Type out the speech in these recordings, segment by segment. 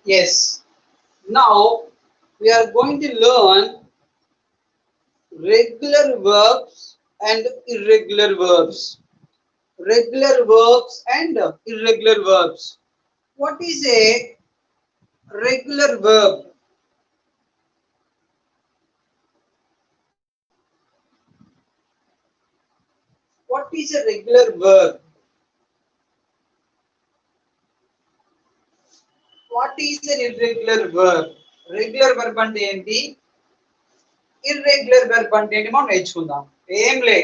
Yes. Now we are going to learn regular verbs and irregular verbs. Regular verbs and irregular verbs. What is a regular verb? What is a regular verb? What is an irregular verb? Regular verb అంటే ఏంటి? Irregular verb అంటే ఏంటి మనం నేర్చుకుందాం. ఏం లే,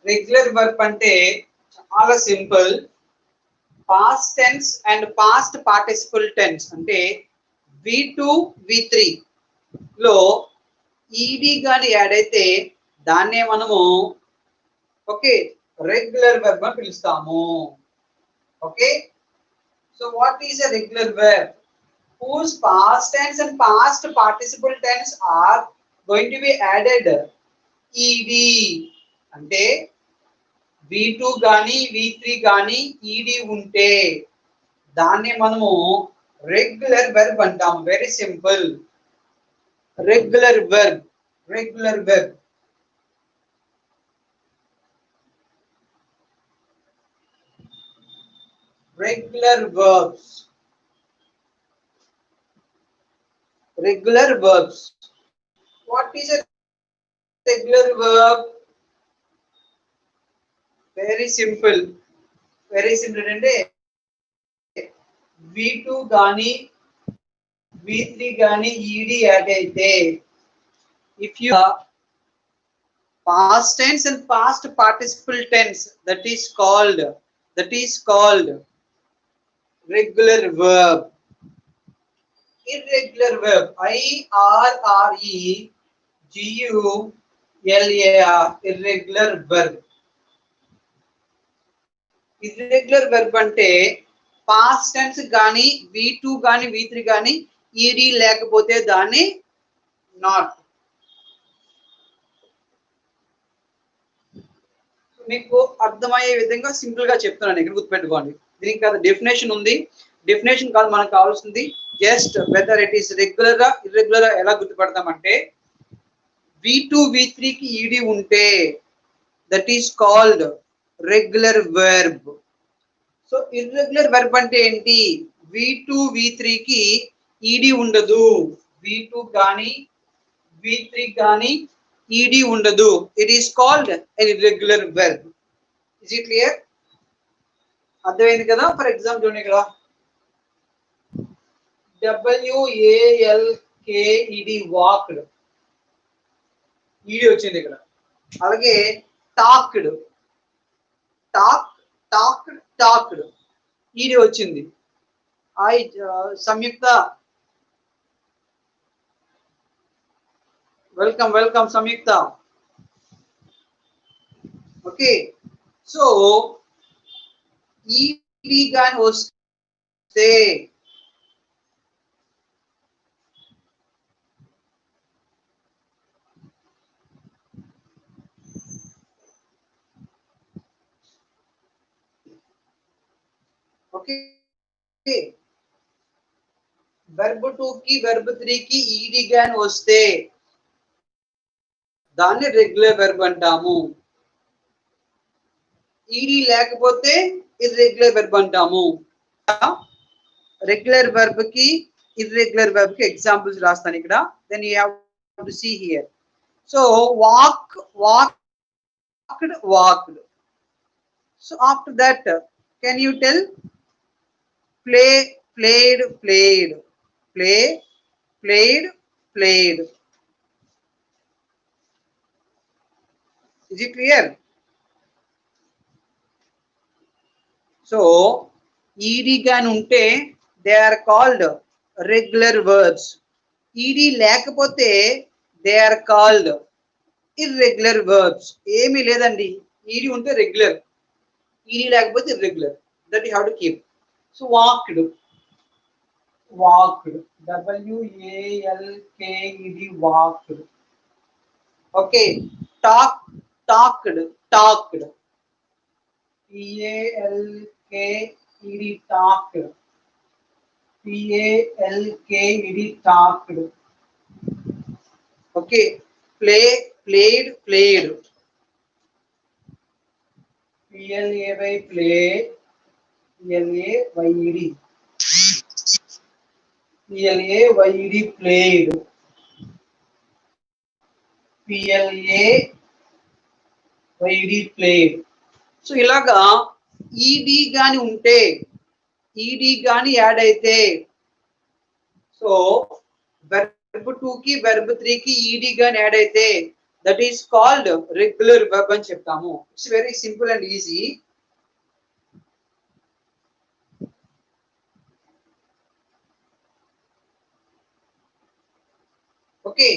regular verb అంటే చాలా simple. Past tense and past participle tense అంటే V2 V3 లో ఈడి గాని యాడ్ అయితే దాన్నే మనము ఓకే రెగ్యులర్ వెర్బ్ అని పిలుస్తాము. Okay, so what is a regular verb whose past tense and past participle tense are going to be added ed అంటే V2 గాని V3 గాని ed ఉంటే దాన్ని మనము రెగ్యులర్ వెర్బ్ అంటాం. Very simple. Regular verb, regular verb. Regular verbs. Regular verbs. What is a regular verb? Very simple. Very simple అంటే V2 గాని V3 గాని ed యాడ్ అయితే if you past tense and past participle tense that is called regular verb. Irregular verb IRREGULAR irregular verb. Irregular verb అంటే past tense గాని V2 గాని V3 గాని ed లేకపోతే దాన్ని not. మీకు అర్థమయ్యే విధంగా సింపుల్ గా చెప్తున్నాను, ఇక్కడ గుర్తుపెట్టుకోండి. దీనికి కాదు డెఫినేషన్ ఉంది, డెఫినేషన్ కాదు మనకు కావాల్సింది. Just whether it is regular irregular ఎలా గుర్తుపడతామంటే V2 V3 కి ఈడి ఉంటే that is called regular verb. So irregular verb అంటే ఏంటి? V2 V3 కి ఈడి ఉండదు, V2 కానీ V3 కానీ ఈడి ఉండదు. It is called an irregular verb. Is it clear? అర్థమైంది కదా? ఫర్ ఎగ్జాంపుల్ చూడండి, ఇక్కడ WALKED వాక్డ్ ఈడి వచ్చింది ఇక్కడ. అలాగే టాక్డ్ టాక్డ్ ఈడి వచ్చింది. సంయుక్త వెల్కమ్ సంయుక్త. ఓకే, సో ఈడి గాని వస్తే ఓకే వెర్బ్ 2 కి వెర్బ్ 3 కి ఈడి గాని వస్తే దాన్ని రెగ్యులర్ వెర్బ్ అంటాము. ఈడి లేకపోతే ఇర్రెగ్యులర్ వెర్బ్ అంటాము. రెగ్యులర్ వెర్బ్ కి ఇర్రెగ్యులర్ వెర్బ్ కి ఎగ్జాంపుల్స్ రాస్తాను ఇక్కడ. Then you have to see here. So walked. So after that, can you tell? Played. Is it clear? So ed gan unte they are called regular verbs. ed lekapothe they are called irregular verbs. Emi ledandi, ed unte regular, ed lekapothe irregular. That you have to keep. So walked WALKED walked. Okay, talked TALKED talked. P-A-L-K-E-D, talked. Okay, play, played, played. P-L-A-Y, play, P-L-A-Y-E-D. P-L-A-Y-E-D, played. P-L-A-Y-E-D, played. So ఇలాగా ఈడి గాని ఉంటే, ఈడి గాని add అయితే, so verb 2 కి verb 3 కి ఈడి గాని యాడ్ అయితే that is called regular verb అని చెప్తాము. It's very simple and easy. Okay,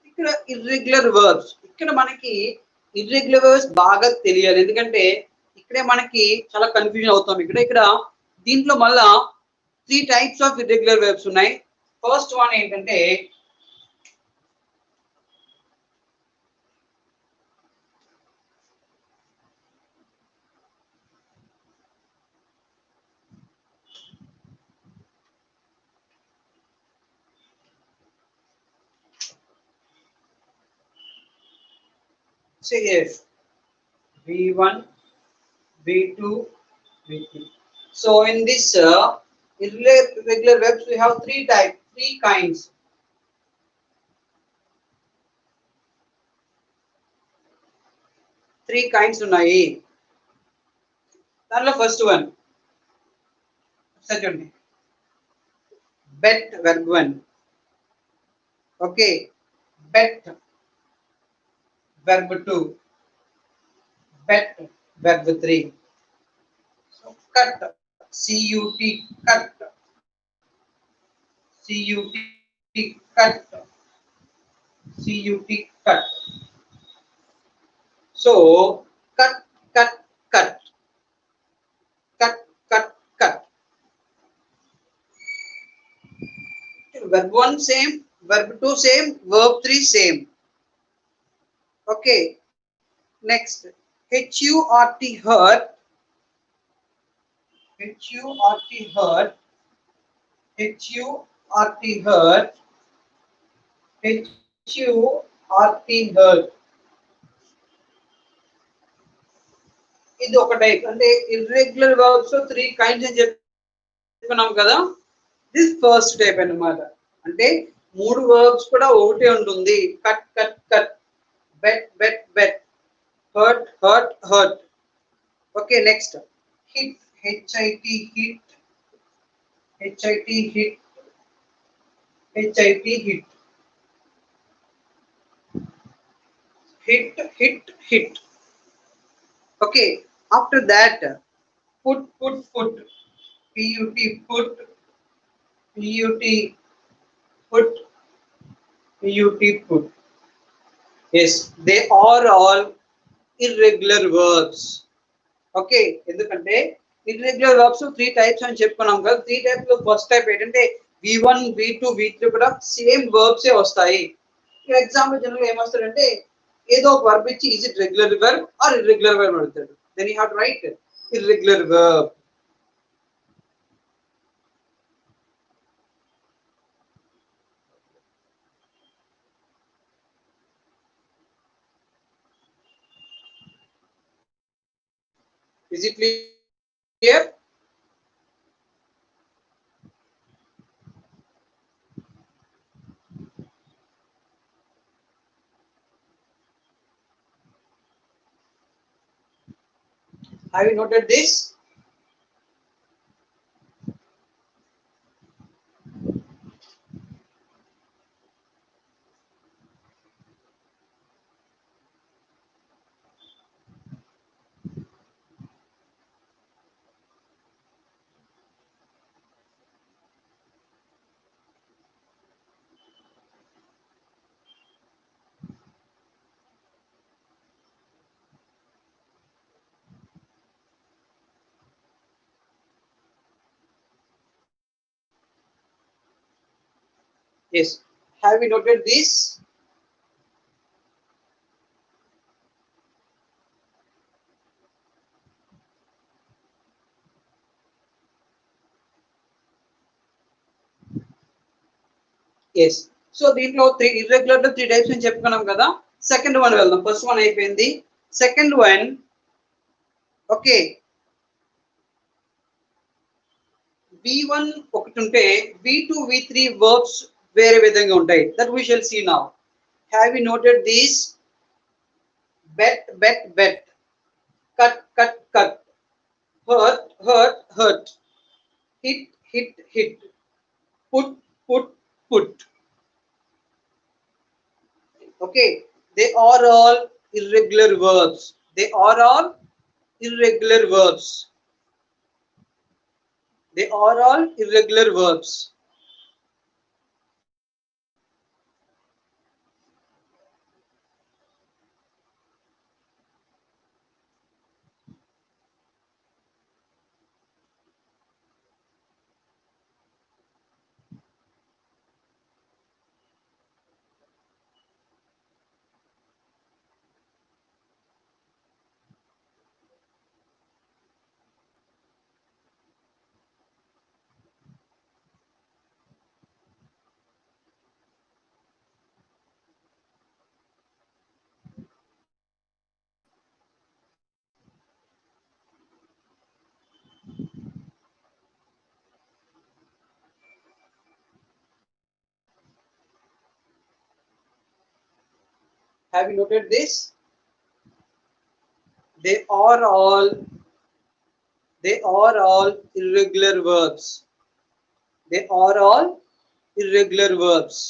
ఇక్కడ ఇర్రెగ్యులర్ వర్బ్స్, ఇక్కడ మనకి ఇర్రెగ్యులర్ వర్బ్స్ బాగా తెలియాలి, ఎందుకంటే ఇక్కడే మనకి చాలా కన్ఫ్యూజన్ అవుతాం. ఇక్కడ దీంట్లో మళ్ళా 3 టైప్స్ ఆఫ్ ఇర్రెగ్యులర్ వర్బ్స్ ఉన్నాయి. ఫస్ట్ వన్ ఏంటంటే say yes, V1, V2, V3. So in this irregular verbs we have three kinds. Three kinds ఉన్నాయి. దానిలో ఫస్ట్ వన్ చూడండి, bet verb 1. Okay, bet verb 2, bet verb 3. So cut, C-U-T, cut, C-U-T, cut, C-U-T, cut. So cut, cut, cut, cut, cut, cut. Verb 1 same, verb 2 same, verb 3 same. Okay, next, H-U-R-T, hurt, H-U-R-T, hurt, H-U-R-T, hurt, H-U-R-T, hurt. ఇది ఒక type, అంటే irregular verbs 3 kinds అని చెప్పుకున్నాం కదా. This first type అన్నమాట. అంటే 3 verbs కూడా ఒకటే ఉంటుంది. Cut cut cut, bet bet bet, hurt hurt hurt. Okay, next hit, H I T, hit, H I T, hit, H I T, hit, hit hit hit. Okay, after that put put put, P U T, put, P U T, put, P U T, put. Yes, they are all irregular verbs. Okay, ఎందుకంటే irregular verbs 3 types అని చెప్పుకున్నాం కదా. 3 types లో first type ఏంటంటే V1, V2, V3 కూడా same verbs ఏ వస్తాయి. Example general ఏమొస్తాడంటే ఏదో ఒక వర్బ్ ఇచ్చి is it regular verb or irregular verb అడుగుతాడు. Then you have to write irregular verb. Is it clear? Have you noted this? Yes. Have you noted this? Yes. So దీంట్లో irregular లో 3 types అని చెప్పుకున్నాం కదా. Second one వెళ్దాం. First one అయిపోయింది. Second one okay. V1 ఒకటి ఉంటే V2 V3 verbs వేరే విధంగా ఉంటాయి. That we shall see now. Have you noted this? Bet bet bet, cut cut cut, hurt hurt hurt, hit hit hit, put put put. Okay, they are all irregular verbs. They are all irregular verbs. They are all irregular verbs. Have you noted this? They are all irregular verbs. They are all irregular verbs.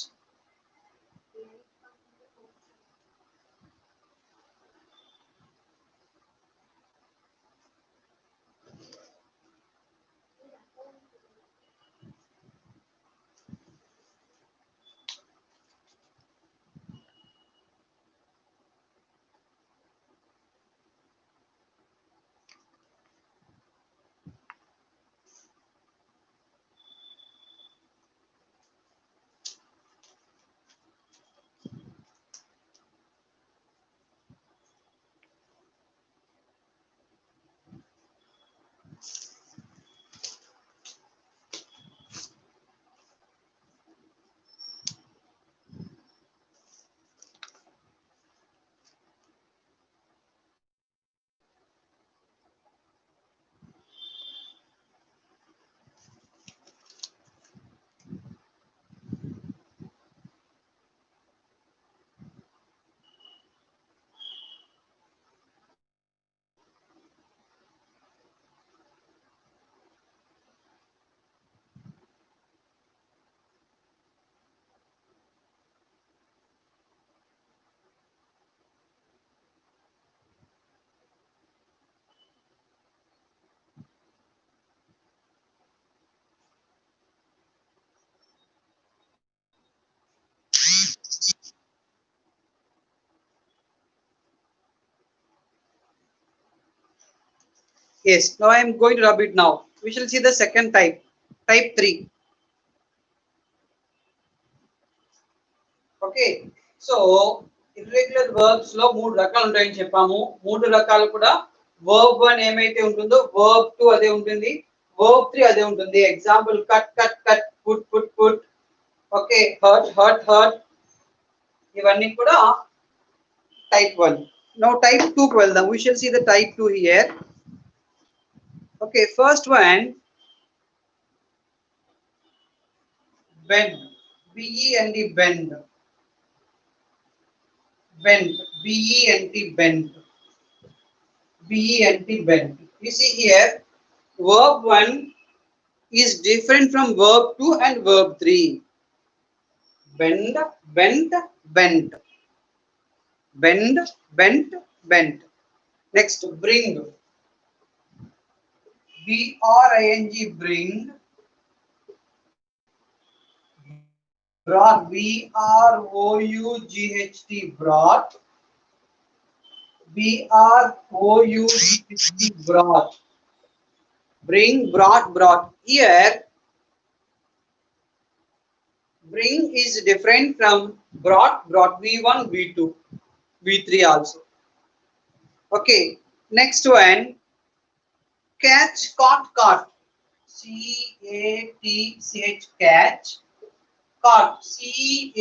Yes, now I am going to rub it now. We shall see the second type, type 3. Okay. So irregular verbs లో 3 రకాలు ఉంటాయని చెప్పాము. 3 రకాలు కూడా verb 1 ఏమైతే ఉంటుందో verb 2 అదే ఉంటుంది. వర్బ్ 3 అదే ఉంటుంది. Example cut cut cut, put put put, okay, hurt hurt hurt, ఇవన్నీ కూడా టైప్ 1. నౌ టైప్ 2 కి వెళ్దాం. We shall see the type 2 here. Okay, first one, bend, bend, bend, bend, bend, bend. You see here, verb 1 is different from verb 2 and verb 3. Bend, bend, bend, bend, bend, bend. Next, bring, bring, bring, brought, brought, brought, brought, bring, brought, brought. Here Bring is different from brought, brought V1, V2, V3 also. Okay, next one, catch, caught, caught. C-A-T-C-H, catch, caught, C-A-U-G-H-T,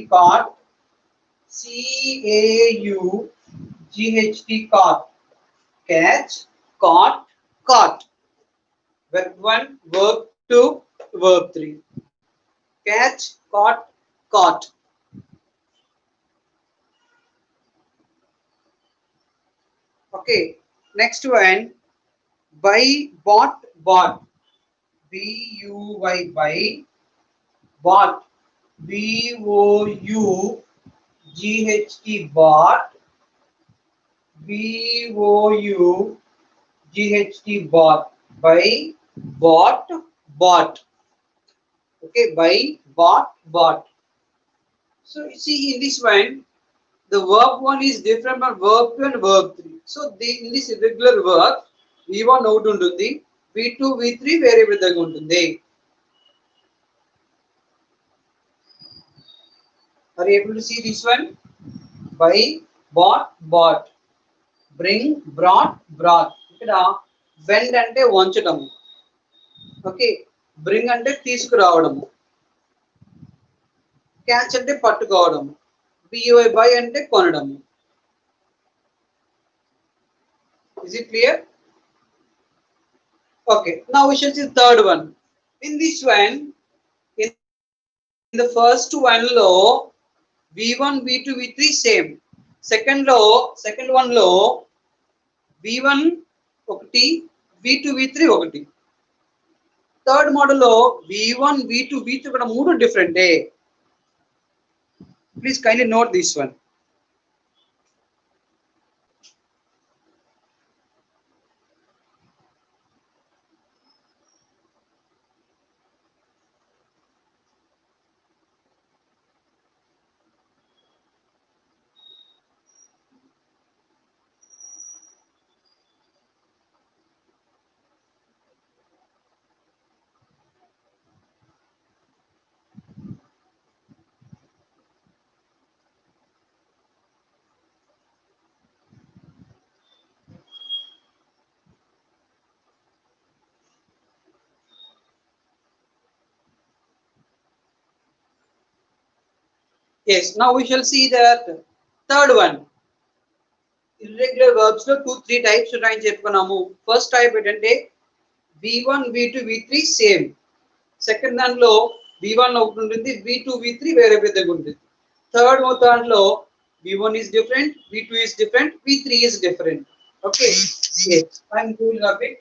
caught, C-A-U-G-H-T, caught, catch, caught, caught. Verb 1, verb 2, verb 3. Catch, caught, caught. Okay, next one, buy, bought, bought. B-U-Y, buy, bought. B-O-U-G-H-T, bought. B-O-U-G-H-T, bought. Buy, bought, bought. Okay, buy, bought, bought. So you see in this one, the verb 1 is different from verb 2 and verb 3. So in this irregular verb, V1 out ఉంటుంది, V2, V3 వేరే విధంగా ఉంటుంది. Are you able to see this one? Buy, bought, bought. Bring, brought, brought. ఇక్కడ bend అంటే వంచడము. Okay, bring అంటే తీసుకురావడము. Catch అంటే పట్టుకోవడము. buy అంటే కొనడము. Is it clear? Okay, now we shall see the third one. In this one, in the first one లో V1, V2, V3 same. Second one లో V1 ఒకటి, V2, V3 ఒకటి. Third model లో V1, V2, V3 ఇక్కడ మూడు different. Please kindly note this one. Yes, now we shall see that third one. Irregular verbs లో 2-3 types ఉన్నాయని చెప్పుకున్నాము. First type ఏంటంటే V1, V2, V3 same. Second దాంట్లో V1 ఒకటి ఉంటుంది, V2, V3 వేరే విధంగా ఉంటుంది. థర్డ్ దాంట్లో V1 is different, V2 is different, V3 is different. Okay, yes, I'm doing a bit.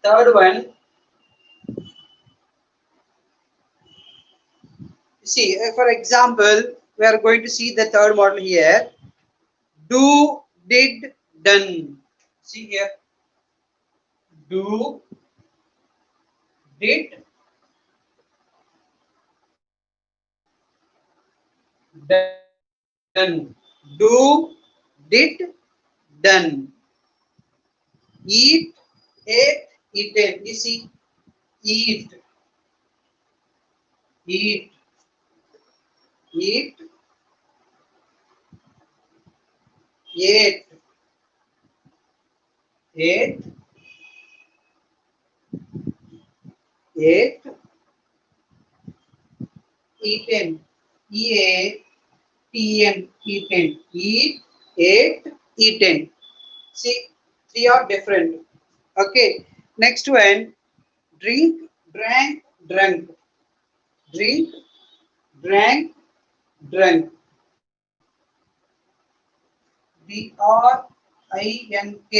Third one, see, for example, we are going to see the third model here. Do, did, done. See here. Do, did, done. Do, did, done. Eat, ate, eaten. You see, eat, eat, eat, ate, ate, ate, eaten. E-A-T-N, eaten. Eat, ate, eaten. See, three are different. Okay, next one, drink, drank, drunk. Drink, drank, drunk. D-R-I-N-K.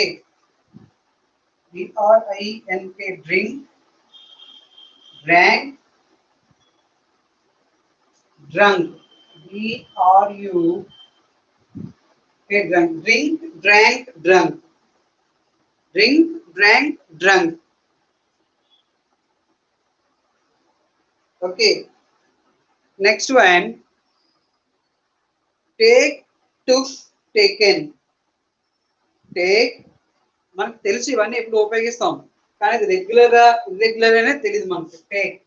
D-R-I-N-K, drink, drank, drunk. D-R-U-K, drunk. Drink, drank, drunk. Drink, drank, drunk. Okay. Next one, take, took, taken. Take, మనకు తెలుసు ఇవన్నీ ఎప్పుడు ఉపయోగిస్తాం. కానీ అది regular irregular అనే తెలియదు మనకు. Take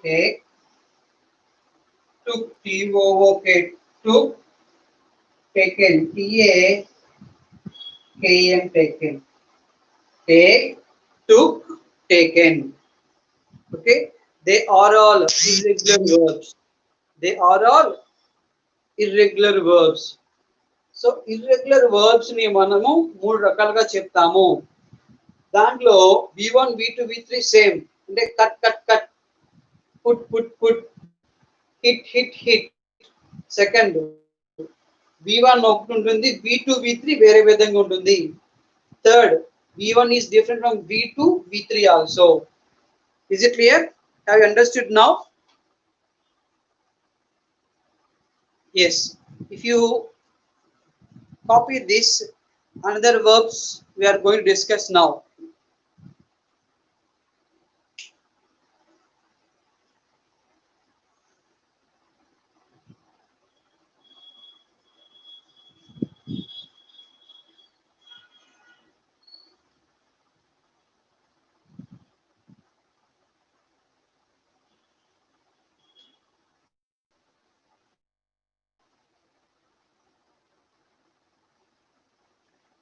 take, took TOOK took, taken TAKN taken, take, took, taken. Okay, they are all irregular verbs. They are all irregular verbs. So irregular verbs ని మనము 3 రకాలుగా చెప్తాము. దాంట్లో V1 V2 V3 సేమ్, అంటే cut cut cut, put put put, hit hit hit. Second V1 ఒకటి ఉంటుంది, V2 V3 వేరే విధంగా ఉంటుంది. Third V1 is different from V2 V3 also. Is it clear? Have you understood now? Yes. If you copy this, another verbs we are going to discuss now.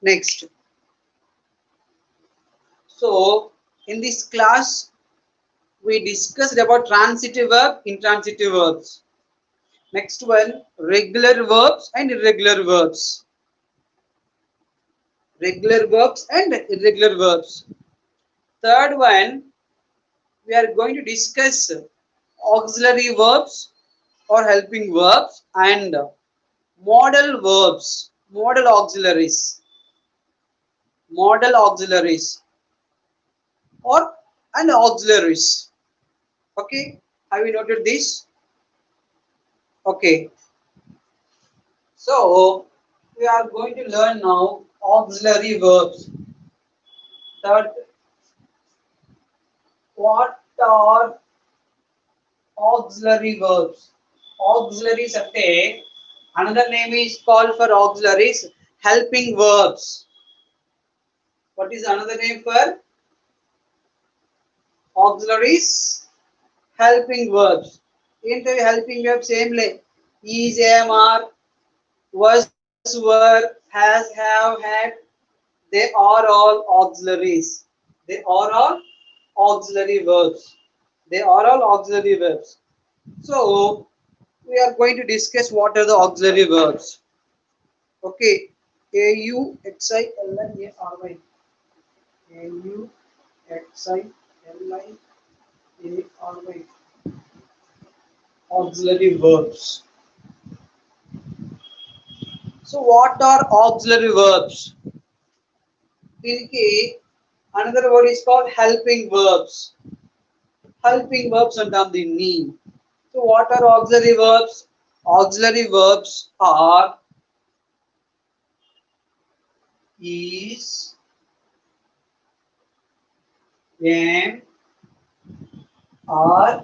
Next, so in this class we discussed about transitive verb, intransitive verbs. Next one, regular verbs and irregular verbs. Regular verbs and irregular verbs. Third one, we are going to discuss auxiliary verbs or helping verbs and modal verbs, modal auxiliaries, modal auxiliaries or and auxiliaries. Okay, have you noted this? Okay, so we are going to learn now auxiliary verbs. Third, what are auxiliary verbs? Auxiliaries ante another name is called for auxiliaries, helping verbs. What is another name for auxiliaries? Helping verbs. Into helping verbs same like is, am, are, was, were, has, have, had. They are all auxiliaries. They are all auxiliary verbs. They are all auxiliary verbs. So we are going to discuss what are the auxiliary verbs. Okay, AUXILIARY, AUXILIARY, auxiliary verbs. So what are auxiliary verbs? దీనికి another word is called helping verbs. Helping verbs అంటాం దీన్ని. So what are auxiliary verbs? Auxiliary verbs are is, am, are,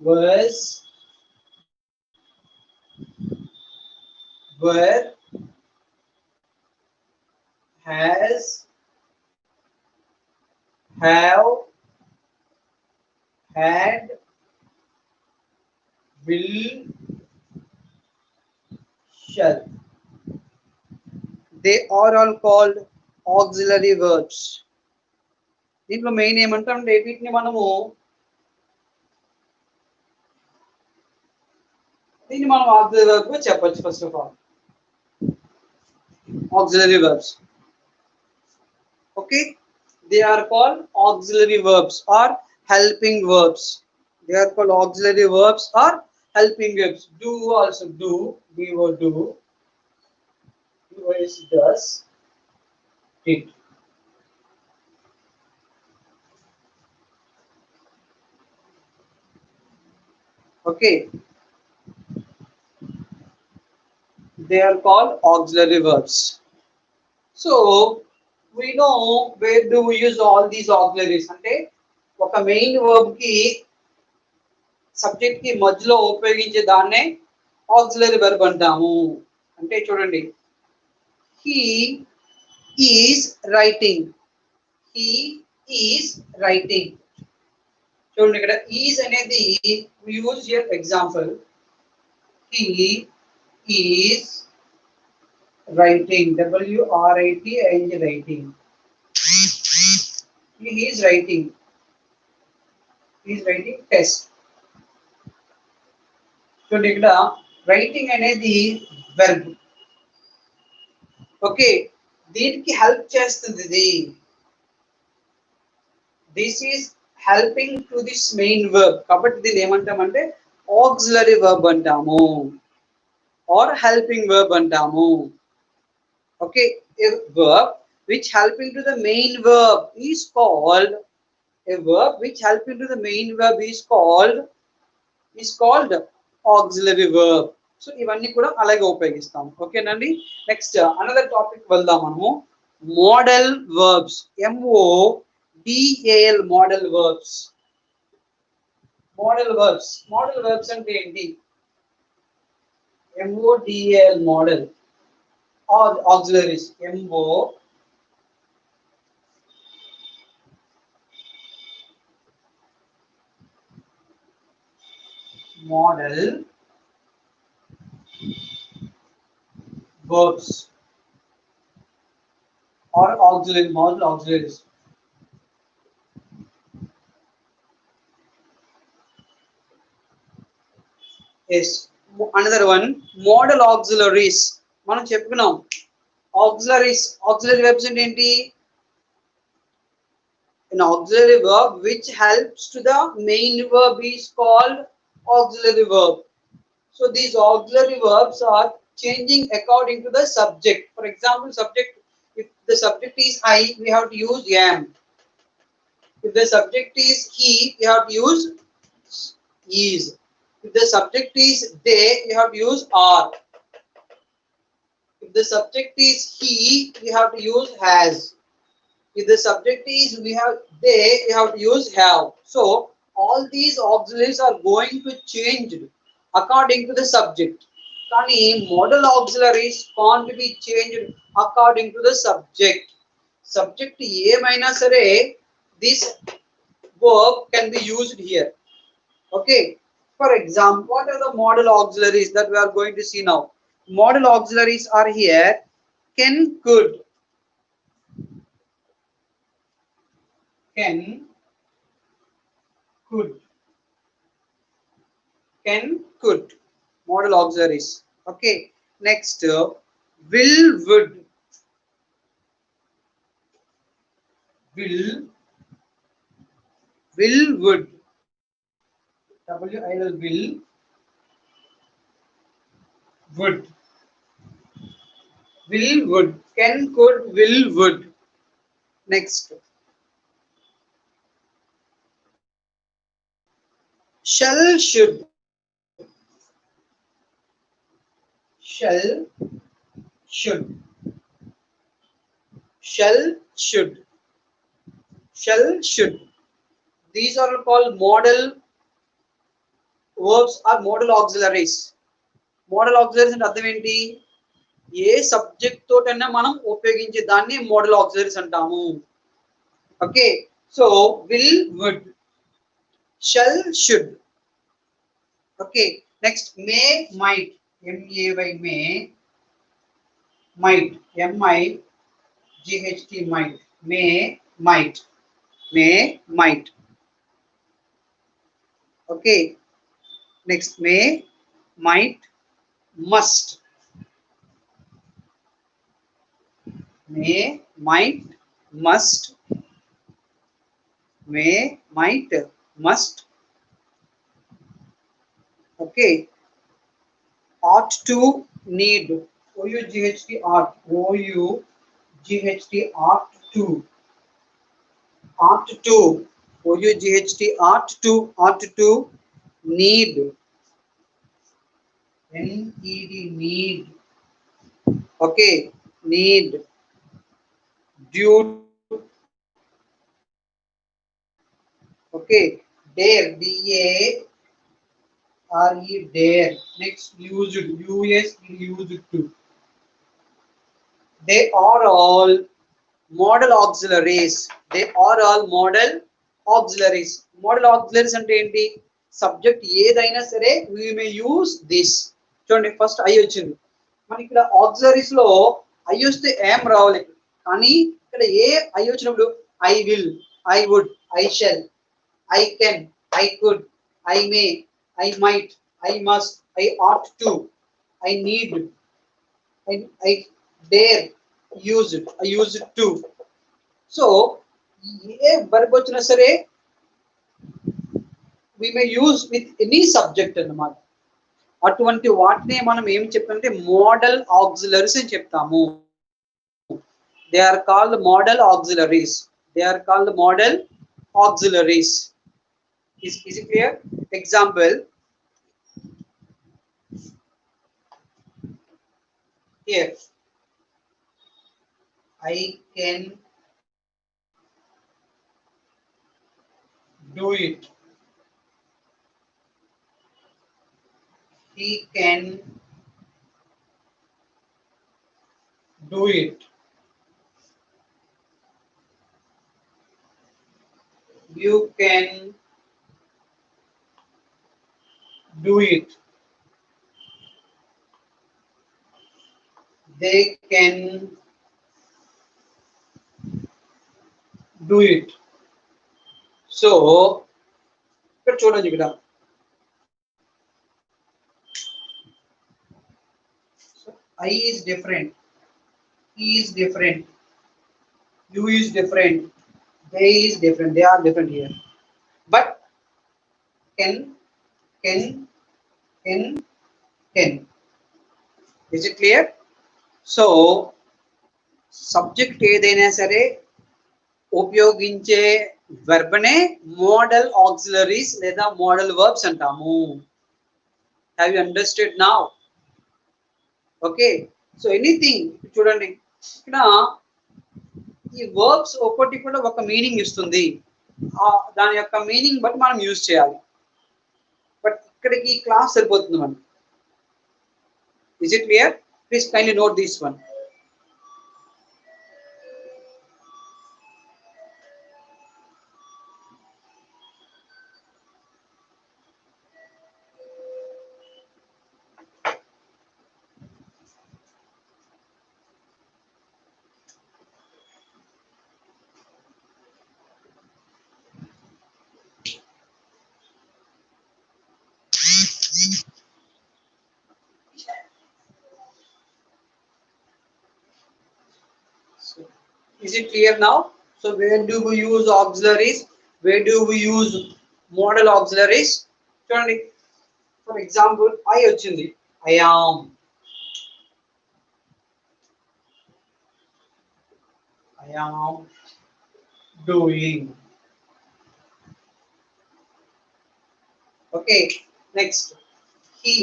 was, were, has, have, had, will, shall. They are all called auxiliary verbs. దీంట్లో main ఏమంటామంటే వీటిని మనం auxiliary verb చెప్పొచ్చు. First of all auxiliary verbs. Okay, they are called auxiliary verbs or helping verbs. They are called auxiliary verbs or helping verbs. Do also, do, do, do, is, does, did. Okay, they are called auxiliary verbs. So we know where do we use all these auxiliaries. అంటే ఒక main verb కి subject కి మధ్యలో ఉపయోగించే దాన్నే auxiliary verb అంటాము. అంటే చూడండి, He is writing. He is writing. చూడండి ఇక్కడ ఈజ్ అనేది we use here example. He is writing. WRITING writing. He is writing. He is writing test. చూడండి ఇక్కడ రైటింగ్ అనేది వెర్బ్. ఓకే, దీనికి హెల్ప్ చేస్తుంది ఇది. This is helping to this main verb. కాబట్టి దీన్ని ఏమంటామంటే ఆక్సిలరీ వర్బ్ అంటాము ఆర్ హెల్పింగ్ వర్బ్ అంటాము. Okay, a verb which helping to the main verb is called auxiliary verb. So ఇవన్నీ కూడా అలాగే ఉపయోగిస్తాం. ఓకేనండి. నెక్స్ట్ అనదర్ టాపిక్ వెళ్దాం మనము. Modal verbs. MODAL modal verbs. Modal verbs అంటే ఏంటి? MODAL model or auxiliaries. Modal verbs or modal auxiliaries. Yes, another one, modal auxiliaries. మనం చెప్పుకున్నాం auxiliary verbs ఏంటి? An auxiliary verb which helps to the main verb is called auxiliary verb. So these auxiliary verbs are changing according to the subject. For example, subject, if the subject is I, we have to use am. If the subject is he, we have to use is. If the subject is they, we have to use are. If the subject is he, we have to use has. If the subject is we have to use have. So all these auxiliaries are going to change according to the subject. Kani modal auxiliaries can't be changed according to the subject. Subject emaina sare, this verb can be used here. Okay. For example, what are the modal auxiliaries that we are going to see now? Modal auxiliaries are here. Can, could. Can, could. Modal auxiliaries. Okay. Next, will, would. Will, would. WIL, would. Will, would. Can, could, will, would. Next, shall, should. Shall, should. Shall, should. Shall, should. These are called modal verbs or modal auxiliaries. Modal auxiliaries అంటే అర్థం ఏంటి? ఏ subject తోటైనా మనం ఉపయోగించే దాన్ని modal auxiliaries అంటాము. Okay, so will, would, shall, should. Okay, next may, might. MAY may, might MIGHT might. May, might. May, might. Okay, next may, might, must. May, might, must. May, might, must. Okay. Ought to, need. OUGHT, ought. OUGHT, ought to. Ought to. OUGHT, ought to. Ought to. Need. NED, need. Okay. Need. Due. Okay, dare, DARE, dare. Next, used, USE, used to. They are all modal auxiliaries. They are all modal auxiliaries. Modal auxiliaries అంటే ఏంటి? Subject ఏదైనా సరే we may use this. చూడండి first I వచ్చింది. మనకి ఇక్కడ auxiliaries లో I వస్తే ఏం రావాలి, కానీ ఇక్కడ ఏ ఐ వచ్చినప్పుడు I will, I would, I shall, I can, I could, I may, I might, I must, I ought to, I need, I dare, use it, I use it too. So ఏ verb వచ్చినా సరే we may use with any subject అన్నమాట. అటువంటి వాటిని మనం ఏం చెప్తామంటే model auxiliaries అని చెప్తాము. They are called modal auxiliaries. They are called modal auxiliaries. Is it clear? Example, here I can do it. He can do it. You can do it. They can do it. So ఇక్కడ చూడండి, ఇక్కడ I is different, he is different, you is different, they is different, they are different here. But can, can, can, can. Is it clear? So subject ఏదైనా సరే ఉపయోగించే verb నే model auxiliaries లేదా modal verbs అంటాము. Have you understood now? Okay, so anything చూడండి, ఇక్కడ ఈ verbs ఒకటి కూడా ఒక మీనింగ్ ఇస్తుంది. దాని యొక్క మీనింగ్ బట్టి మనం యూజ్ చేయాలి. బట్ ఇక్కడికి క్లాస్ సరిపోతుంది మనం. Is it clear? Please kindly note this one. Is it clear now? So where do we use auxiliaries? Where do we use modal auxiliaries? చూడండి, ఫర్ ఎగ్జాంపుల్ ఐ వచ్చింది, I am, I am doing. Okay, next, he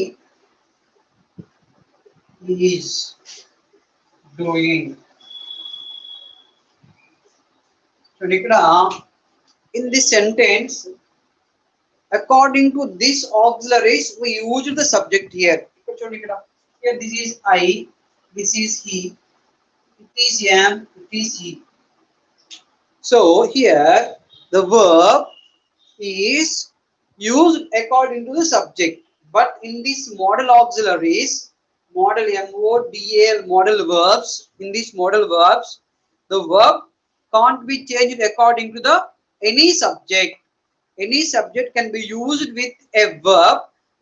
is doing. చూడండి ఇక్కడ in this sentence, according to this auxiliaries we use the subject here. Here this is I, this is he, it is am, it is he. So here the verb is used according to the subject, but in this modal auxiliaries, modal modal modal verbs, in these modal verbs the verb can't be changed according to the any subject. Any subject can be used with a verb.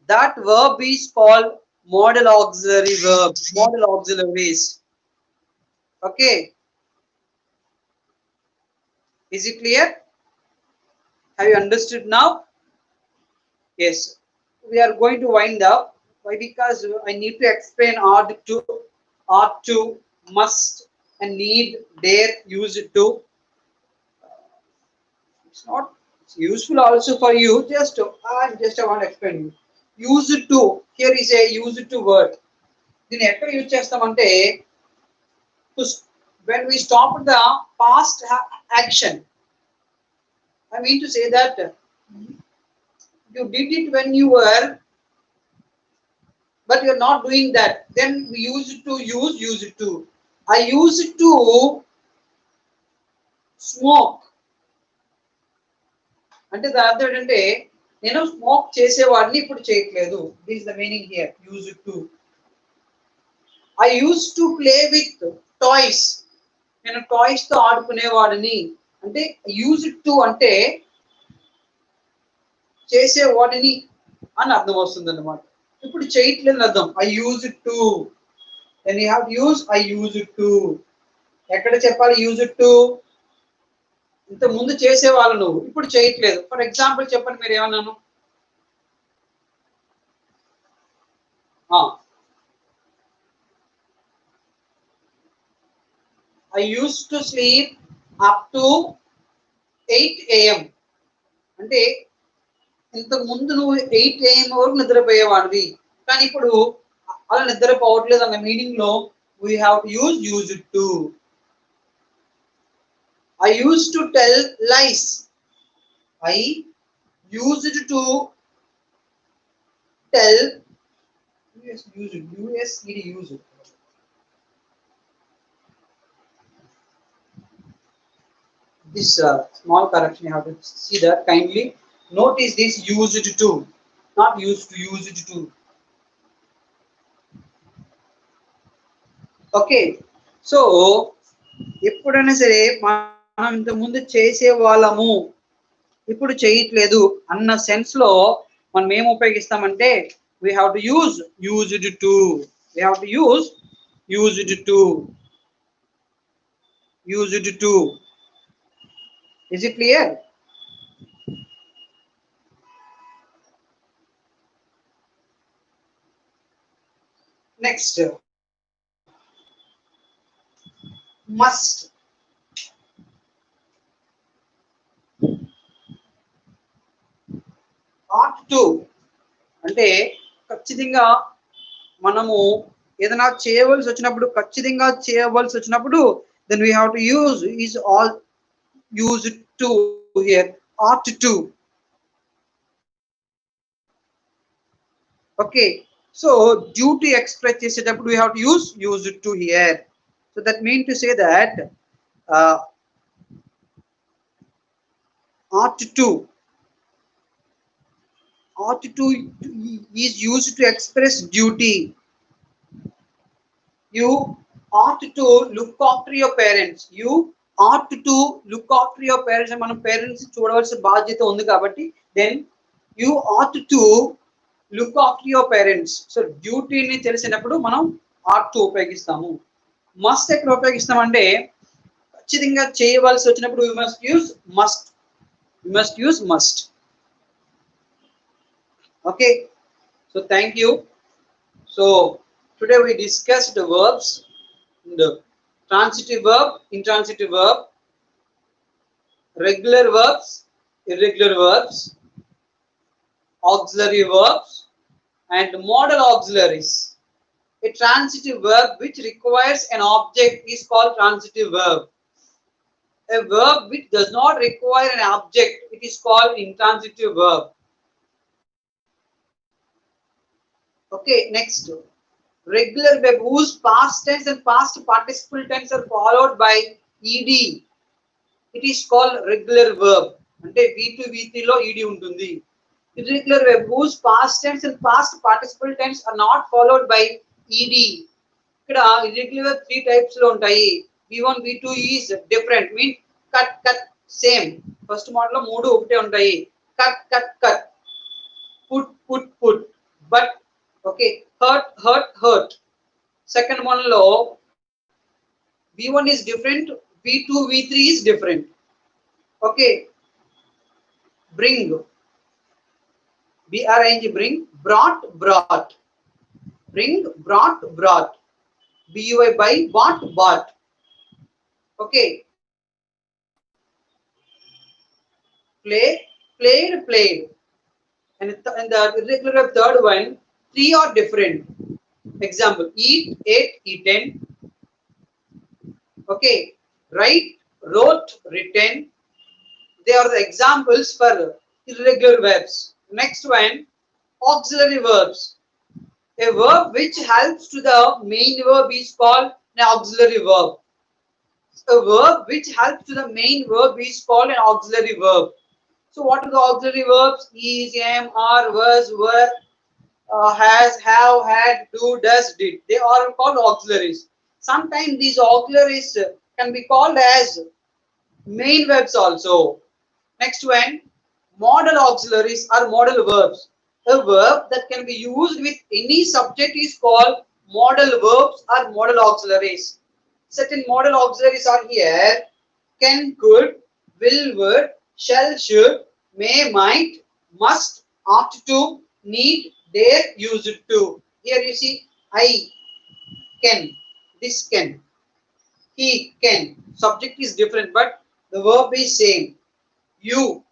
That verb is called modal auxiliary verb, modal auxiliaries. Okay, is it clear? Have you understood now? Yes, we are going to wind up. Why? Because I need to explain ought to, must and need, dare, use it to. It's not useful also for you. Just I want to explain you. Use it to. Here is a use it to word. Then ever use chestamante when we stop the past action. I mean to say that you did it when you were, but you are not doing that. Then we use it to use it to. I used to smoke. అంటే దాని అర్థం ఏంటంటే నేను smoke చేసేవాడిని ఇప్పుడు చేయట్లేదు. This is the meaning here used to. I used to play with toys. నేను toys తో ఆడుకునేవాడిని. అంటే యూజ్డ్ టు అంటే చేసేవాడిని అని అర్థం వస్తుంది అన్నమాట. ఇప్పుడు చేయట్లేదు అర్థం. I used to. Then you have to use I used to. ఎక్కడ చెప్పాలి used to? ఇంత ముందు చేసేవాళ్ళు నువ్వు ఇప్పుడు చేయట్లేదు. ఫర్ ఎగ్జాంపుల్ చెప్పండి మీరు ఏమన్నాను? I used to sleep up to 8 AM. అంటే ఇంతకు ముందు నువ్వు 8 AM వరకు నిద్రపోయేవాడివి, కానీ ఇప్పుడు అలా నిద్రపోవట్లేదు అన్న మీనింగ్ లో we have to use used to. I used to tell lies. I used to tell used. This small correction you have to see that kindly. Notice this used to, not used to, used to. Okay, so ఎప్పుడైనా సరే మనం ఇంత ముందు చేసే వాళ్ళము ఇప్పుడు చేయట్లేదు అన్న సెన్స్ లో మనం ఏం ఉపయోగిస్తామంటే we have to use used to. We have to use used to. Used to. Is it clear? Next, must. Ought to అంటే ఖచ్చితంగా మనము ఏదైనా చేయవలసి వచ్చినప్పుడు ఖచ్చితంగా చేయవలసి వచ్చినప్పుడు then we have to use is all used to here. Ought to. Okay, so duty express చేసేటప్పుడు we have to use used to here. So that means to say that ought to is used to express duty. You ought to look after your parents. You ought to look after your parents. మనం parents చూడవలసిన బాధ్యత ఉంది కాబట్టి then you ought to look after your parents. So డ్యూటీని తెలిసినప్పుడు మనం ought to ఉపయోగిస్తాము. Must ఎక్కడ ఉపయోగిస్తామంటే ఖచ్చితంగా చేయవలసి వచ్చినప్పుడు we must use must. We must use must. Okay, so thank you. So today we discussed the verbs, the transitive verb, intransitive verb, regular verbs, irregular verbs, auxiliary verbs, and modal auxiliaries. A transitive verb which requires an object is called transitive verb. A verb which does not require an object, it is called intransitive verb. Okay, next. Regular verb whose past tense and past participle tense are followed by ed, it is called regular verb. అంటే v2 v3 లో ed ఉంటుంది. Irregular verb whose past tense and past participle tense are not followed by ed. ఇక్కడ irregular verb 3 types లో ఉంటాయి. v1 v2 is different, mean cut cut same. First model లో మూడు ఒకటే ఉంటాయి. cut cut cut, put put put, but okay, hurt hurt hurt. Second one lo v1 is different, v2 v3 is different. Okay, bring, bring, bring, brought brought, bring brought brought, bui by bought bought. Okay, play played played. And the irregular third one, three are different. Example, eat ate eaten. Okay, write wrote written. They are the examples for irregular verbs. Next one, auxiliary verbs. A verb which helps to the main verb is called an auxiliary verb. A verb which helps to the main verb is called an auxiliary verb. So what are the auxiliary verbs? Is, am, are, was, were, has, have, had, do, does, did. They are called auxiliaries. Sometimes these auxiliaries can be called as main verbs also. Next one, modal auxiliaries are modal verbs. A verb that can be used with any subject is called modal verbs or modal auxiliaries. Certain modal auxiliaries are here: can, could, will, would, shall, should, may, might, must, ought to, need, dare, used to. Here you see I can, this can, he can. Subject is different, but the verb is same. You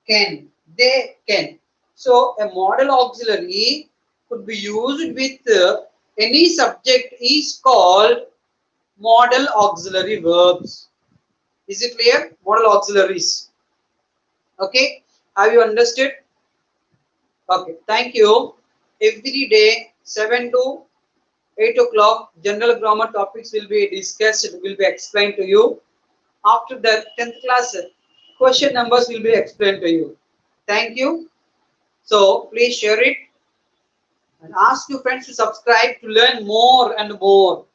can, they can. So a modal auxiliary could be used with any subject is called modal auxiliary verbs. Is it clear? Modal auxiliaries. Okay. Have you understood? Okay. Thank you. Every day, 7 to 8 o'clock, general grammar topics will be discussed, will be explained to you. After that, 10th class question numbers will be explained to you. Thank you. So please share it and ask your friends to subscribe to learn more and more.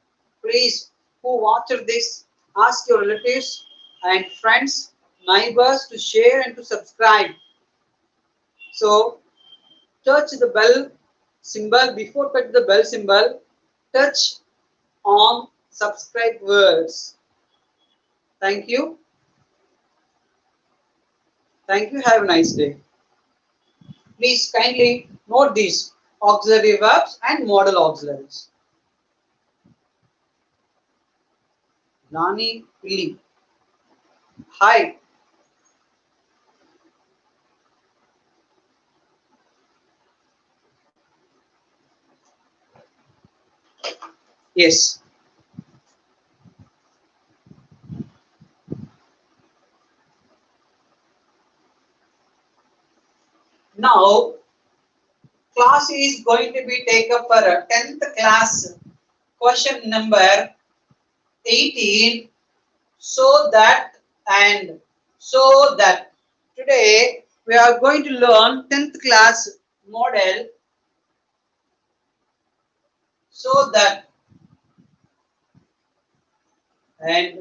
Please, who watched this, ask your relatives and friends, neighbors to share and to subscribe. So touch the bell symbol. Before touch the bell symbol, touch on subscribe words. Thank you. Thank you. Have a nice day. Please kindly note these auxiliary verbs and modal auxiliaries. Nani Pilli. Hi. Yes. Now, class is going to be take up for a 10th class question number 18. So that and so that. Today, we are going to learn 10th class model. So that and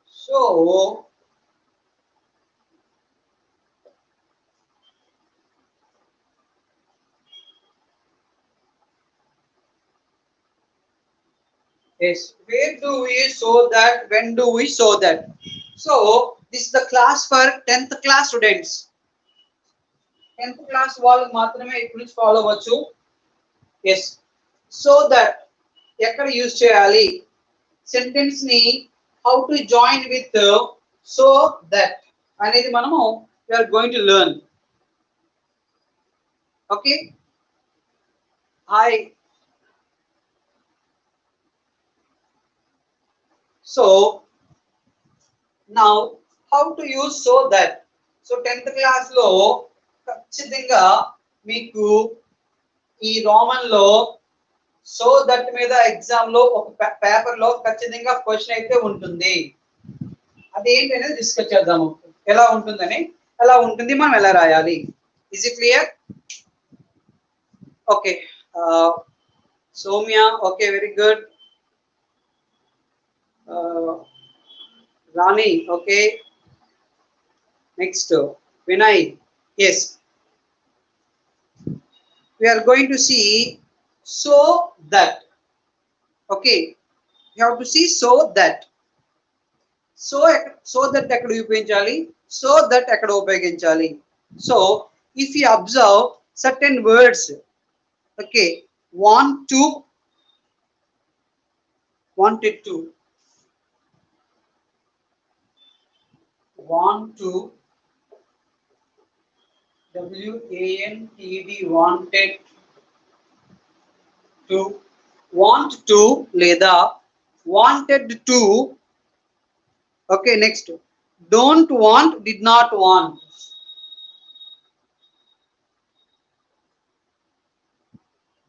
so. Yes, where do we show that? When do we show that? So, this is the class for 10th class students. 10th class వాళ్ళు మాత్రమే ఇక్కడ నుంచి follow అవ్వచ్చు. Yes, so that ఎక్కడ use చేయాలి, sentence ని how to join with so that అనేది మనము we are going to learn. Okay. Hi. So now how to use so that. So 10th class లో ఖచ్చితంగా మీకు ఈ రోమన్ లో సో దట్ మీద ఎగ్జామ్ లో ఒక పేపర్ లో ఖచ్చితంగా క్వశ్చన్ అయితే ఉంటుంది. అదేంటి అనేది డిస్కస్ చేద్దాము. ఎలా ఉంటుందని, ఎలా ఉంటుంది, మనం ఎలా రాయాలి. Is it clear? Okay. Soumya, okay, very good. Rani, okay. Next, Vinay. Yes. We are going to see so that. Okay. You have to see so that. So that ఎక్కడ ఉపయోగించాలి, so that ఎక్కడ ఉపయోగించాలి. So if you observe certain words, okay, want to, wanted to, want to, WANTD, wanted to, want to లేదా wanted to. Okay, next, don't want, did not want.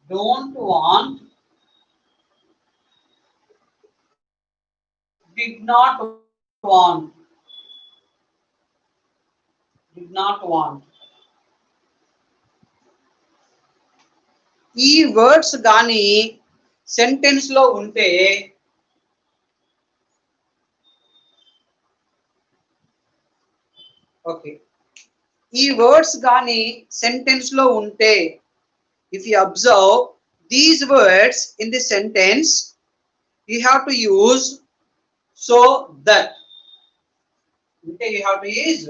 Don't want, did not want, did not want. ఈ words గాని sentence లో ఉంటే okay ఈ words గాని sentence లో ఉంటే if you observe these words in the sentence you have to use so that. Okay, you have to use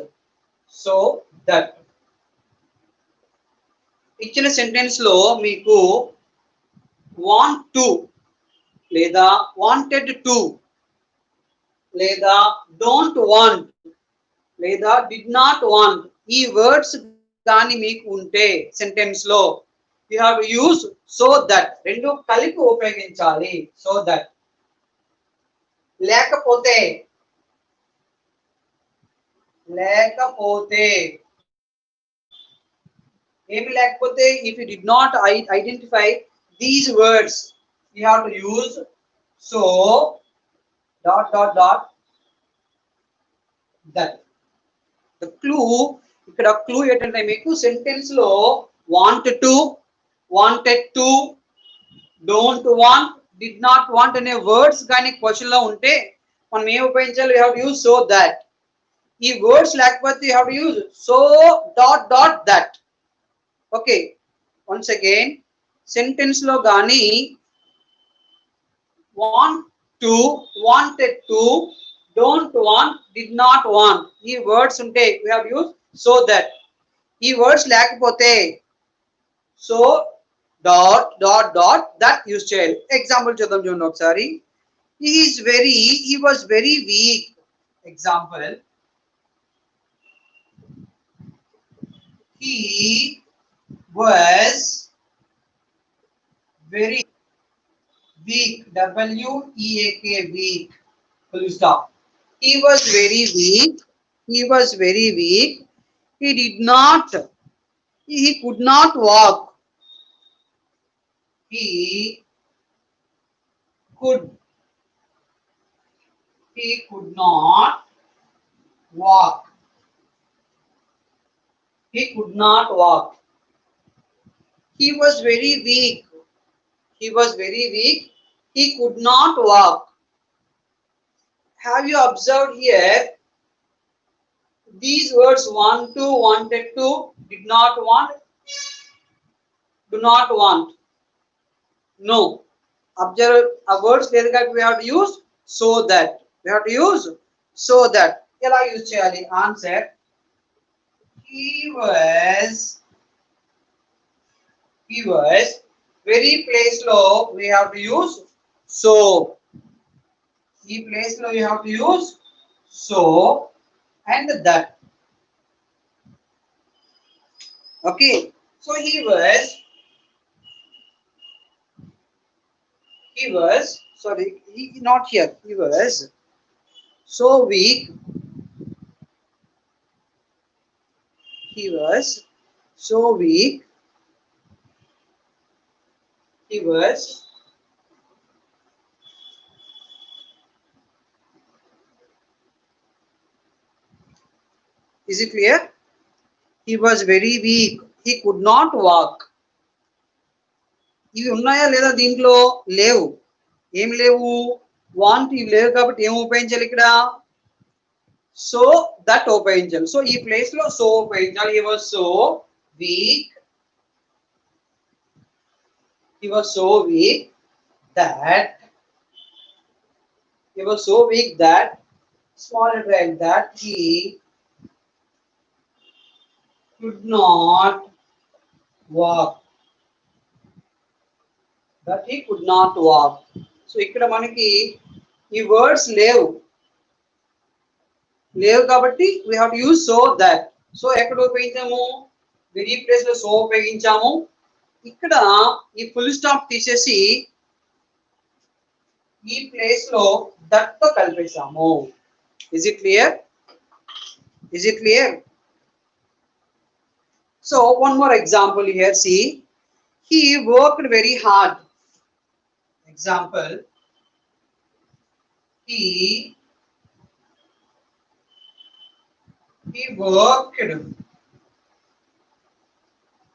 so that. ఇచ్చిన sentence లో మీకు want to లేదా wanted to లేదా don't want లేదా did not want ఈ words కానీ మీకు ఉంటే సెంటెన్స్ లో you have to use so that. రెండు కలిపి ఉపయోగించాలి so that. లేకపోతే లేకపోతే ఏమి లేకపోతే if you did not identify these words you have to use so dot dot dot that. the clue ఇక్కడ క్లూ ఏంటంటే మీకు సెంటెన్స్ లో want to wanted to don't want did not want అనే words కానీ క్వశ్చన్ లో ఉంటే మనం ఏం ఉపయోగించాలి you have to use so that. ఈ వర్డ్స్ లేకపోతే you have to use so dot dot that. Okay once again sentence లో గాని want to wanted to don't want did not want ఈ వర్డ్స్ ఉంటే we have to use so that. ఈ words లేకపోతే so dot dot dot that use చేయాలి. Example చూద్దాం చూడండి ఒకసారి. he was very weak. Example he was very weak. weak weak full stop. He was very weak. He was very weak. He did not, he could not walk. He could not walk. He could not walk. He was very weak. He was very weak. He could not walk. Have you observed here? These words want to, wanted to, did not want, do not want. No. Observe a words there that we have to use so that. We have to use so that. Ela use cheyali. Answer. He was very place lo we have to use so. He place lo you have to use so and that. Okay, so he was sorry he not here. He was so weak. He was so weak. He was is it clear? He was very weak. He could not walk. ఇవి ఉన్నాయా లేదా దీంట్లో? లేవు. ఏం లేవు? Want ఇవి లేవు కాబట్టి ఏం ఉపయోగించాలి ఇక్కడ? సో దట్ ఉపయోగించాలి. సో ఈ ప్లేస్ లో సో ఉపయోగించాలి. he was so weak. He was so weak that small letter like that he could not walk. That he could not walk. So ఇక్కడ మనకి ఈ వర్డ్స్ లేవు కాబట్టి we have to use so that. So ఎక్కడ ఉపయోగించాము? Very place లో so ఉపయోగించాము. ఇక్కడ ఈ ఫుల్ స్టాప్ తీసేసి ఈ ప్లేస్ లో దట్ తో కలిపేసాము. Is it clear? Is it clear? So one more example here. See, he worked very hard. Example, He worked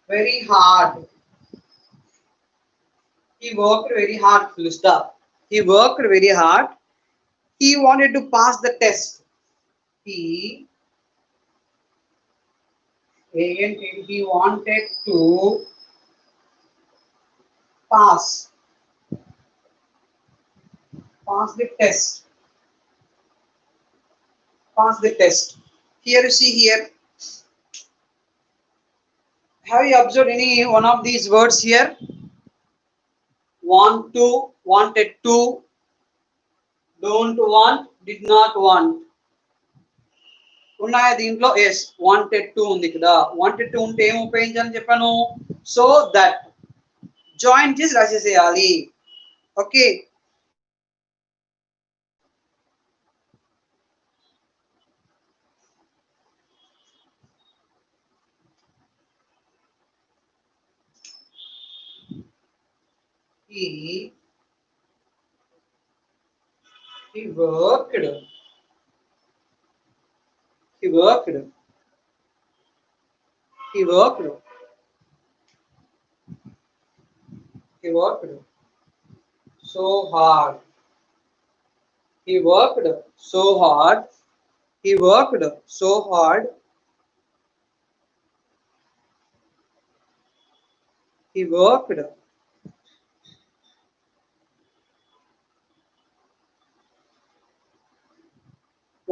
very hard. He worked very hard. Full stop. He worked very hard. He wanted to pass the test. He he wanted to pass the test. Pass the test. Here you see here. Have you observed any one of these words here? Want to, wanted to, don't want, did not want. ఉన్నాయా దీంట్లో? Yes, wanted to ఉంది కదా. Wanted to ఉంటే ఏం ఉపయోగించాలని చెప్పాను? So that join చేసి రాసేసేయాలి. Okay, he worked. He worked. He worked. He worked so hard. He worked so hard. He worked so hard. He worked.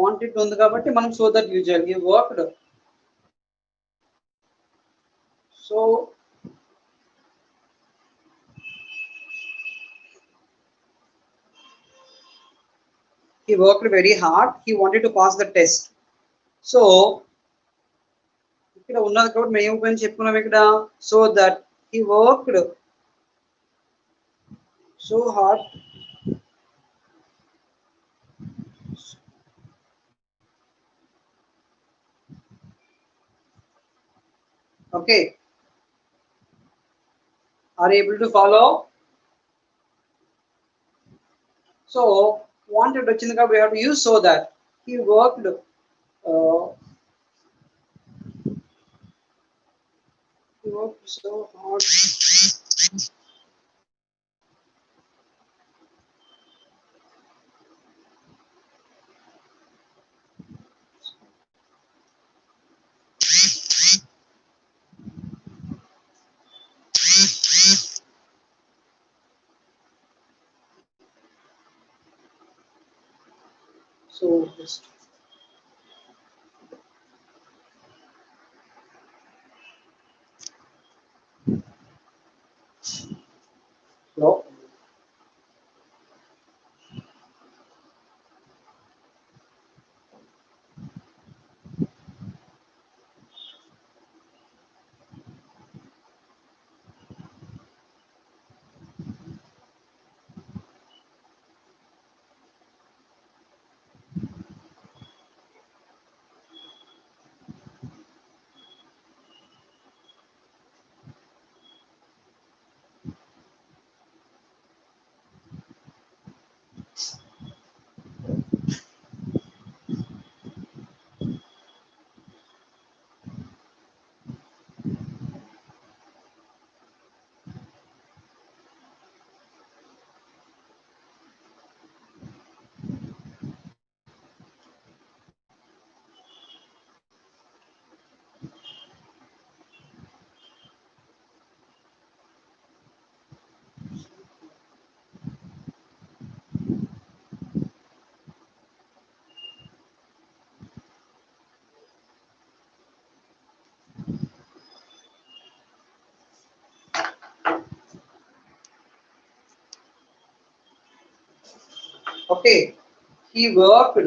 Wanted ఉంది కాబట్టి మనం so that యూజ్ చేయాలి. He worked. So he worked very hard. He wanted to pass the test. So ఇక్కడ ఉన్నది కాబట్టి మేము ఉపయోగించి చెప్పుకున్నాం ఇక్కడ. So that he worked so hard. Okay, are you able to follow? So wanted వచ్చింది కాబట్టి we have to use so that. He worked he worked so hard. So just no. Okay, he worked.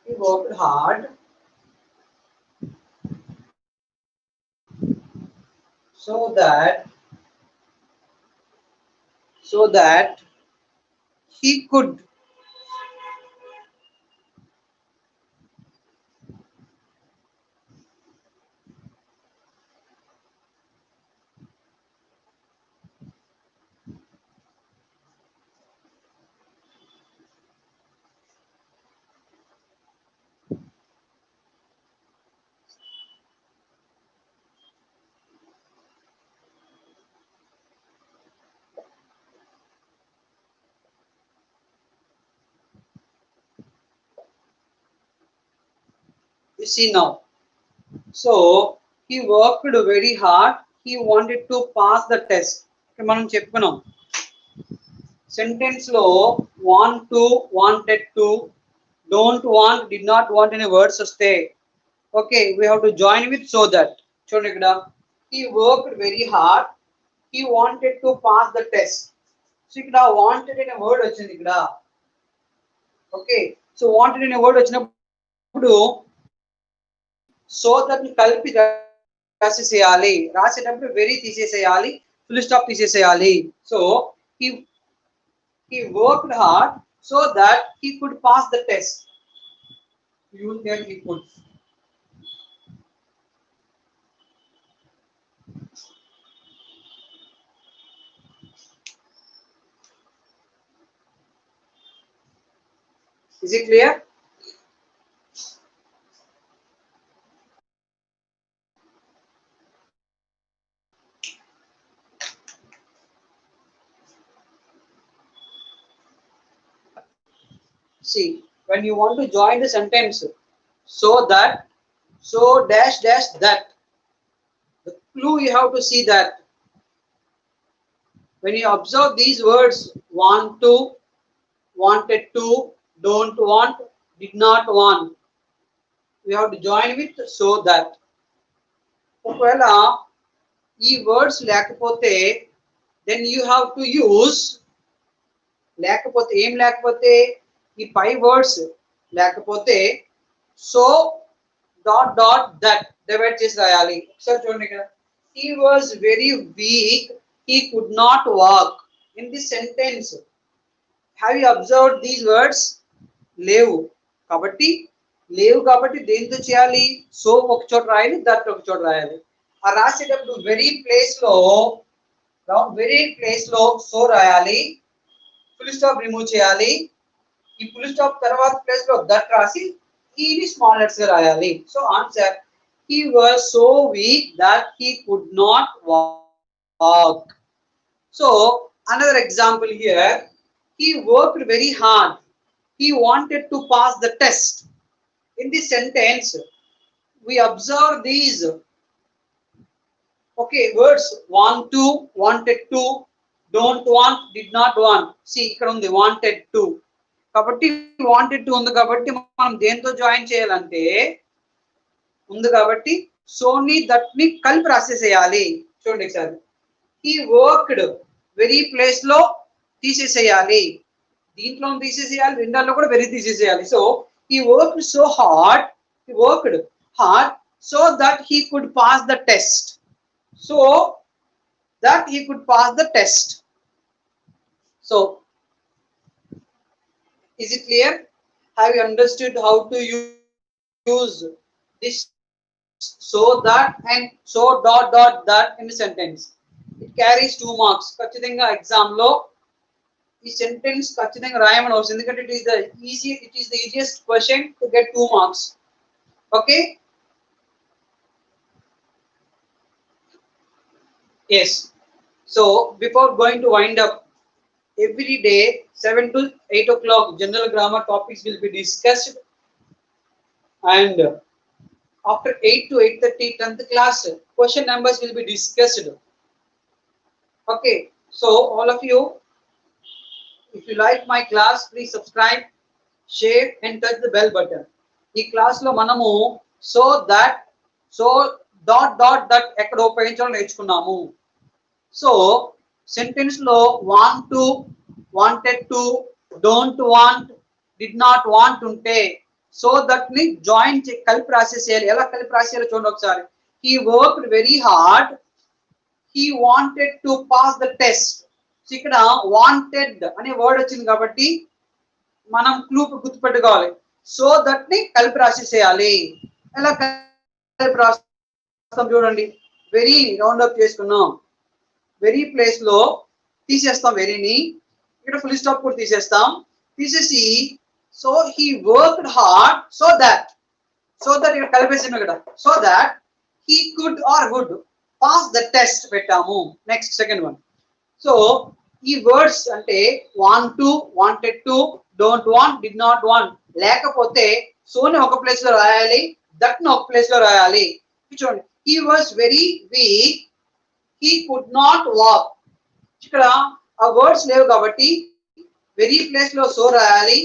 He worked hard so that he could You see now. So he worked very hard. He wanted to pass the test. ఇక్కడ మనం చెప్పుకున్నాం sentence లో want to, wanted to, don't want, did not want అనే words వస్తే okay we have to join with so that. చూడండి ఇక్కడ he worked very hard. He wanted to pass the test. So ఇక్కడ wanted అనే word వచ్చింది ఇక్కడ. Okay so wanted అనే word వచ్చినప్పుడు సో దట్ ని కలిపి రాసేసేయాలి. రాసేటప్పుడు వెరీ తీసేసేయాలి, ఫుల్ స్టాప్ తీసేసేయాలి. So he worked hard so that he could pass the test. You then he could. Is it clear? See, when you want to join the sentence, so that, so dash dash that, the clue you have to see that. When you observe these words, want to, wanted to, don't want, did not want, we have to join with so that. ఒకవేళ ఈ words లేకపోతే then you have to use, లేకపోతే ఏం లేకపోతే ఈ పై words లేకపోతే so dot dot that divide చేసి రాయాలి. ఒకసారి చూడండి ఇక్కడ he was very weak, he could not walk. In this sentence have you observed these words? లేవు కాబట్టి దేంతో చేయాలి? సో ఒక చోట రాయాలి, దట్ ఒక చోట రాయాలి. ఆ రాసేటప్పుడు వెరీ ప్లేస్ లో సో రాయాలి, ఫుల్ స్టాప్ రిమూవ్ చేయాలి. ఈ ఫుల్ స్టాప్ తర్వాత ప్లేస్ లో దట్ రాసి ఈ స్మాల్ లెటర్స్ గా రాయాలి. So answer he was so weak that he could not walk. So another example here, he worked very hard, he wanted to pass the test. In this sentence we observe these okay words want to, wanted to, don't want, did not want. See ఇక్కడ ఉంది wanted to కాబట్టి wanted to ఉంది కాబట్టి మనం దేంతో join చేయాలంటే ఉంది కాబట్టి సోని దట్ ని కలిపి రాసేసేయాలి. చూడండి ఒకసారి he worked వెరీ ప్లేస్ లో తీసేసేయాలి, దీంట్లో తీసేసేయాలి, రెండాల్లో కూడా వెరీ తీసేసేయాలి. So he worked hard so that he could pass the test. So that he could pass the test. So is it clear? Have you understood how to use this so that and so dot dot that in a sentence? It carries 2 marks. ఖచ్చితంగా exam లో ఈ sentence ఖచ్చితంగా రాయమని అవసరం, ఎందుకంటే it is the easiest question to get 2 marks. Okay? Yes. So before going to wind up, every day 7 to 8 o'clock general grammar topics will be discussed, and after 8 to 8:30 10th class question numbers will be discussed. Okay, so all of you, if you like my class, please subscribe, share and touch the bell button. ఈ class లో మనము so that, so dot dot that ఎక్కడ ఉపయోగించాలో నేర్చుకున్నాము. So sentence లో want to, wanted to, don't want, did not want ఉంటే so that ని join కలిపి రాసేసేయాలి. ఎలా కలిపి రాసేయాలో చూడండి ఒకసారి. he worked very hard, he wanted to pass the test. So ఇక్కడ వాంటెడ్ అనే వర్డ్ వచ్చింది కాబట్టి మనం క్లూ గుర్తుపెట్టుకోవాలి. సో దట్ ని కలిపి రాసేసేయాలి. ఎలా కలిపి రాస్తాం చూడండి. వెరీ రౌండ్ అప్ చేసుకున్నాం, వెరీ ప్లేస్ లో తీసేస్తాం వెరీని, ఇక్కడ ఫుల్ స్టాప్ కూడా తీసేస్తాం. తీసేసి so he worked hard so that ఇక్కడ కలిపేసాం ఇక్కడ. So that he could or would pass the test పెట్టాము. Next second one. సో ఈ వర్డ్స్ అంటే want to, wanted to, don't want, did not want లేకపోతే సోని ఒక ప్లేస్ లో రాయాలి, దట్ ను ఒక ప్లేస్ లో రాయాలి. చూడండి, he was very weak, he could not walk. ఇక్కడ ఆ వర్డ్స్ లేవు కాబట్టి వెరీ ప్లేస్ లో సో రాయాలి.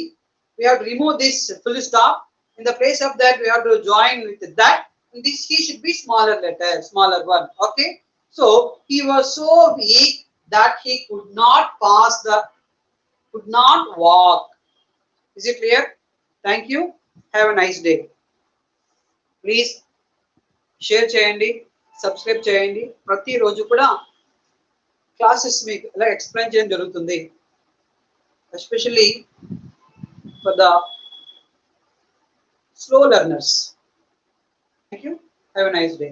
We have to remove this full stop. In the place of that, we have to join with that. And this he should be smaller letter, smaller one. Okay. So he was so weak that he could not could not walk. Is it clear? Thank you. Have a nice day. Please share చేయండి, subscribe చేయండి. ప్రతిరోజు కూడా classes మీకు ఇలా explain చేయడం జరుగుతుంది, especially for the slow learners. Thank you. Have a nice day.